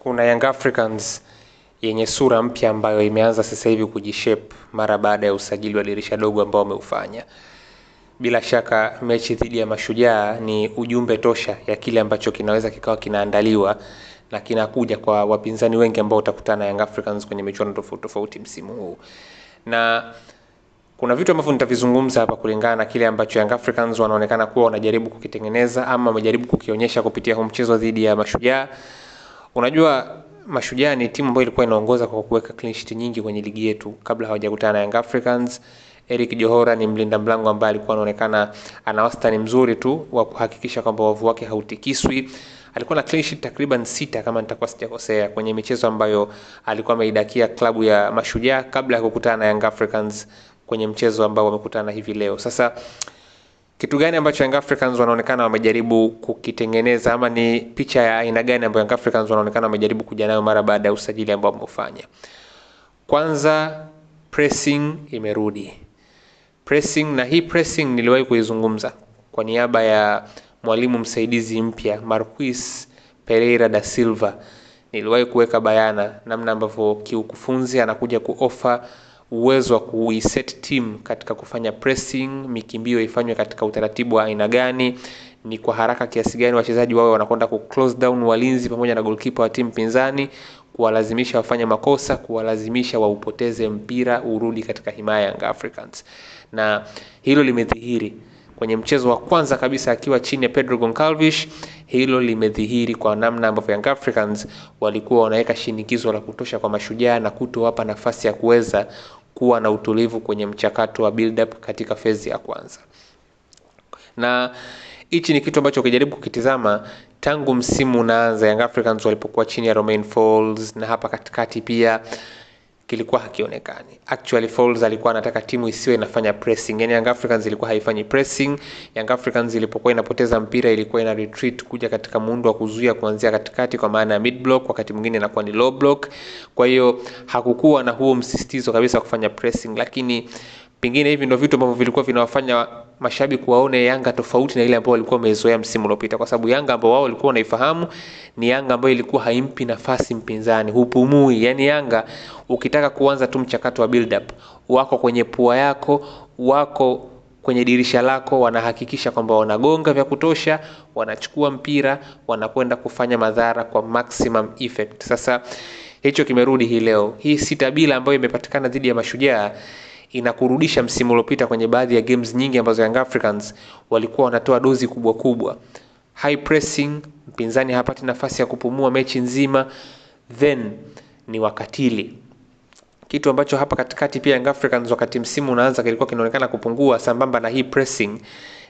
kuna Young Africans yenye sura mpya ambayo imeanza sasa hivi kujishape mara baada ya usajili wa dirisha dogo ambao wameufanya. Bila shaka mechi dhidi ya Mashujaa ni ujumbe tosha ya kile ambacho kinaweza kikawa kinaandaliwa na kinakuja kwa wapinzani wengi ambao utakutana Young Africans kwenye michuano tofauti msimu huu. Na kuna vitu ambavyo nitavizungumza hapa kulingana na kile ambacho Young Africans wanaonekana kuwa wanajaribu kukitengeneza ama wamejaribu kukionyesha kupitia huu mchezo dhidi ya Mashujaa. Unajua Mashujaa ni timu ambayo ilikuwa inaongoza kwa kuweka clean sheet nyingi kwenye ligi yetu kabla hawajakutana na Young Africans. Eric Johora ni mlinda mlango ambaye alikuwa anaonekana ana wastani mzuri tu wa kuhakikisha kwamba wavu wake hautikiswi. Alikuwa na clean sheet takriban 6 kama nitakuwa sijakosea kwenye michezo ambayo alikuwa ameidakia klabu ya Mashujaa kabla ya kukutana na Young Africans kwenye mchezo ambao wamekutana hivi leo. Sasa kitu gani ambacho Young Africans wanaonekana wamejaribu kukitengeneza ama ni picha ya aina gani ambayo Young Africans wanaonekana wamejaribu kuja nayo mara baada ya usajili ambao wameufanya? Kwanza, pressing imerudi. Pressing, na hii pressing niliwahi kuizungumza kwa niaba ya mwalimu msaidizi mpya Marquis Pereira da Silva. Niliwahi kuweka bayana namna ambavyo kiukufunzi anakuja kuofa uwezo wa kuiset team katika kufanya pressing, mikimbio ifanywe katika utaratibu wa aina gani, ni kwa haraka kiasi gani wachezaji wao wanakwenda ku close down walinzi pamoja na goalkeeper wa timu pinzani, kuwalazimisha wafanye makosa, kuwalazimisha waupoteze mpira urudi katika himaya ya Young Africans. Na hilo limedhihiri kwenye mchezo wa kwanza kabisa akiwa chini ya Pedro Goncalves. Hilo limedhihiri kwa namna ambavyo Young Africans walikuwa wanaweka shinikizo la kutosha kwa Mashujaa na kutowapa nafasi ya kuweza kuwa na utulivu kwenye mchakato wa build up katika phase ya kwanza. Na hichi ni kitu ambacho ukijaribu kukitizama tangu msimu unaanza Young Africans walipokuwa chini ya Romain Folz, na hapa katikati pia kilikuwa hakionekani. Actually Folz alikuwa anataka timu isiwe inafanya pressing. Yaani Young Africans ilikuwa haifanyi pressing. Young Africans ilipokuwa inapoteza mpira ilikuwa ina retreat kuja katika muundo wa kuzuia kuanzia katikati kwa maana ya mid block, wakati mwingine inakuwa ni low block. Kwa hiyo hakukuwa na huo msisitizo kabisa kufanya pressing, lakini pengine hivi ndio vitu ambavyo vilikuwa vinawafanya mashabiki waone Yanga tofauti na ile ambayo walikuwa wamezoea msimu uliopita, kwa sababu Yanga ambao wao walikuwa wanaifahamu ni Yanga ambayo ilikuwa haimpi nafasi mpinzani, hupumui. Yani Yanga ukitaka kuanza tu mchakato wa build up, wako kwenye pua yako, wako kwenye dirisha lako, wanahakikisha kwamba wanagonga vya kutosha, wanachukua mpira, wanakwenda kufanya madhara kwa maximum effect. Sasa hicho kimerudi hii leo. Hii 6-0 ambayo imepatikana dhidi ya Mashujaa inakurudisha msimu uliopita kwenye baadhi ya games nyingi ambazo Young Africans walikuwa wanatoa dozi kubwa. High pressing, mpinzani hapati nafasi ya kupumua mechi nzima, then ni wakatili. Kitu ambacho hapa katikati pia Young Africans wakati msimu unaanza kilikuwa kinaonekana kupungua sambamba na hii pressing,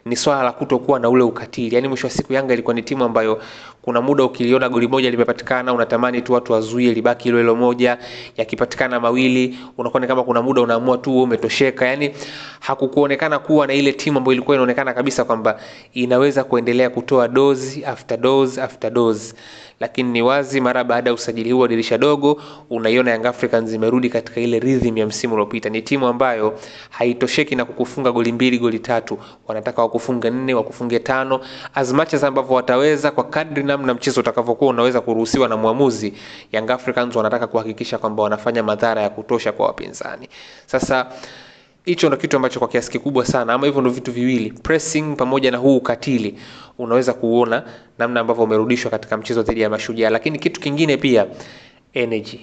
ni swala la kutokuwa na ule ukatili. Yaani mwisho wa siku Yanga ilikuwa ni timu ambayo kuna muda ukiliona goli moja limepatikana unatamani tu watu wazuie libaki hilo moja, yakipatikana mawili unakuwa kama kuna muda unaamua tu umetosheka. Yaani hakukuonekana kuwa na ile timu ambayo ilikuwa inaonekana kabisa kwamba inaweza kuendelea kutoa dose after dose after dose. Lakini ni wazi mara baada ya usajili huu wa dirisha dogo unaiona Young Africans imerudi katika ile rhythm ya msimu uliopita. Ni timu ambayo haitosheki na kukufunga goli 2 goli 3, wanataka wakufunge 4 wakufunge 5 as much as ambavyo wataweza kwa kadri namna mchezo utakavyokuwa unaweza kuruhusiwa na muamuzi. Young Africans wanataka kuhakikisha kwamba wanafanya madhara ya kutosha kwa wapinzani. Sasa hicho ndio kitu ambacho kwa kiasi kikubwa sana, ama hivyo ndio vitu viwili, pressing pamoja na huu ukatili, unaweza kuona namna ambavyo umerudishwa katika mchezo dhidi ya Mashujaa. Lakini kitu kingine pia, energy.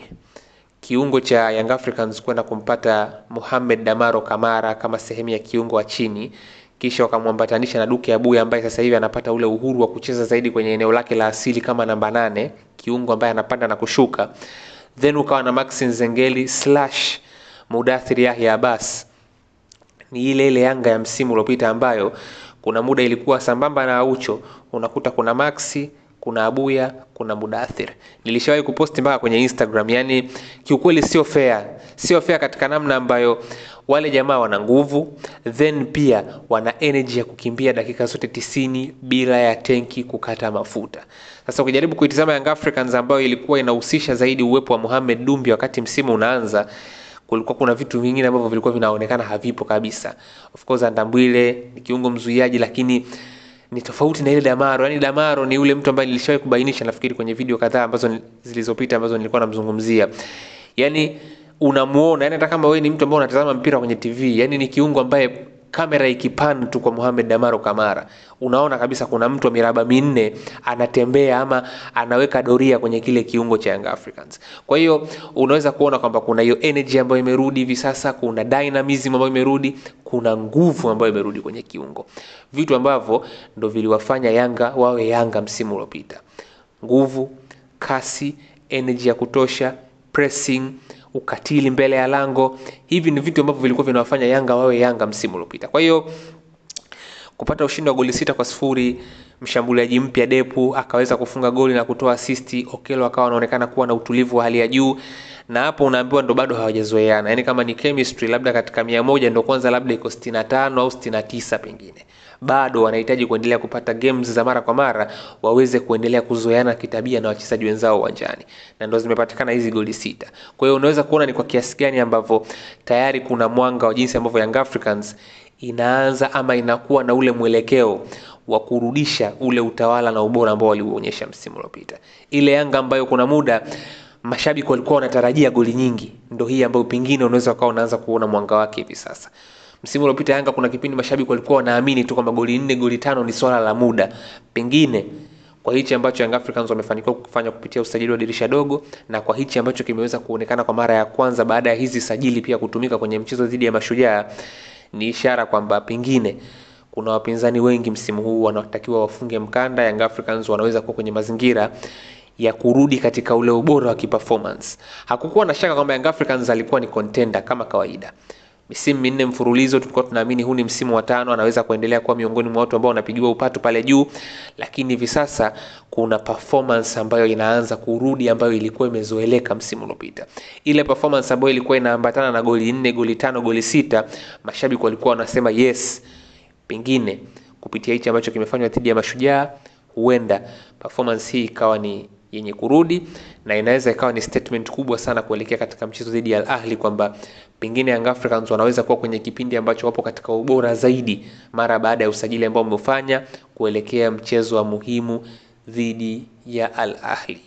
Kiungo cha Young Africans kwenda kumpata Mohamed Damaro Kamara kama sehemu ya kiungo wa chini, kisha wakamwambatanisha na Duke Abuya ambaye sasa hivi anapata ule uhuru wa kucheza zaidi kwenye eneo lake la asili kama namba 8, kiungo ambaye anapanda na kushuka. Then ukawa na Maxi Nzengeli / Mudathir Yahya Abbas. Ni ile Yanga ya msimu uliopita ambayo kuna muda ilikuwa sambamba na Aucho, unakuta kuna Maxi, kuna Abuya, kuna Mudathir. Nilishawahi kuposti mpaka kwenye Instagram. Yani kiukweli sio fair. Sio fair katika namna ambayo wale jamaa wana nguvu, then pia wana energy ya kukimbia dakika zote 90 bila ya tenki kukata mafuta. Sasa ukijaribu kuitazama Young Africans ambayo ilikuwa inahusisha zaidi uwepo wa Mohamed Dumbi wakati msimu unaanza, kulikuwa kuna vitu vingine ambavyo vilikuwa vinaonekana havipo kabisa. Of course Andambwile ni kiungo mzuiaji, lakini ni tofauti na ile Damaro. Yani Damaro ni ule mtu ambaye nilishawahi kubainisha nafikiri kwenye video kadhaa ambazo zilizopita ambazo nilikuwa namzungumzia. Yani unamuona, yani hata kama wewe ni mtu ambaye unatazama mpira kwenye TV, yani ni kiungo ambaye kamera ikipan tu kwa Mohamed Damaro Kamara, unaona kabisa kuna mtu wa miraba minne anatembea ama anaweka doria kwenye kile kiungo cha Young Africans. Kwa hiyo unaweza kuona kwamba kuna hiyo energy ambayo imerudi hivi sasa, kuna dynamism ambayo imerudi, kuna nguvu ambayo imerudi kwenye kiungo. Vitu ambavyo ndo viliwafanya Yanga wawe Yanga msimu uliopita. Nguvu, kasi, energy ya kutosha, pressing, ukatili mbele ya lango. Hivi ni vitu ambavyo vilikuwa vinawafanya Yanga wawe Yanga msimu uliopita. Kwa hiyo kupata ushindi wa goli 6-0, mshambuliaji mpya Depu akaweza kufunga goli na kutoa assist, Okello akawa anaonekana kuwa na utulivu wa hali ya juu, na hapo unaambiwa ndo bado hawajazoeana. Yani kama ni chemistry labda katika 100 ndo kwanza labda iko 65 au 69 pengine. Bado wanahitaji kuendelea kupata games za mara kwa mara waweze kuendelea kuzoeana kitabia na wachezaji wenzao uwanjani. Na ndo zimepatikana hizi goli 6. Kwa hiyo unaweza kuona ni kwa kiasi gani ambavyo tayari kuna mwanga wa jinsi ambavyo Young Africans inaanza ama inakuwa na ule mwelekeo wa kurudisha ule utawala na ubora ambao waliuonyesha msimu uliopita. Ile Yanga ambayo kuna muda mashabiki walikuwa wanatarajia goli nyingi, ndio hii ambayo pengine unaweza kuwa unaanza kuona mwanga wake hivi sasa. Msimu uliopita Yanga kuna kipindi mashabiki walikuwa wanaamini tu kwamba goli 4 goli 5 ni swala la muda. Pengine kwa hichi ambacho Young Africans wamefanikiwa kufanya kupitia usajili wa dirisha dogo, na kwa hichi ambacho kimeweza kuonekana kwa mara ya kwanza baada ya hizi sajili pia kutumika kwenye mchezo dhidi ya Mashujaa, ni ishara kwamba pengine kuna wapinzani wengi msimu huu wanatakiwa wafunge mkanda. Young Africans wanaweza kuwa kwenye mazingira ya kurudi katika ule ubora wa kiperformance. Hakukuwa na shaka kwamba Young Africans alikuwa ni contender kama kawaida. Misimu 4 mfululizo tulikuwa tunaamini huu ni msimu wa 5 anaweza kuendelea kuwa miongoni mwa watu ambao wanapigiwa upatu pale juu, lakini hivi sasa kuna performance ambayo inaanza kurudi ambayo ilikuwa imezoeleka msimu uliopita. Ile performance ambayo ilikuwa inaambatana na goli 4, goli 5, goli 6, mashabiki walikuwa wanasema yes, pengine kupitia hichi ambacho kimefanywa dhidi ya Mashujaa huenda performance hii ikawa ni yenye kurudi, na inaweza ikawa ni statement kubwa sana kuelekea katika mchezo dhidi ya Al Ahly kwamba pengine Young Africans wanaweza kuwa kwenye kipindi ambacho wapo katika ubora zaidi mara baada ya usajili ambao wamefanya kuelekea mchezo wa muhimu dhidi ya Al Ahly.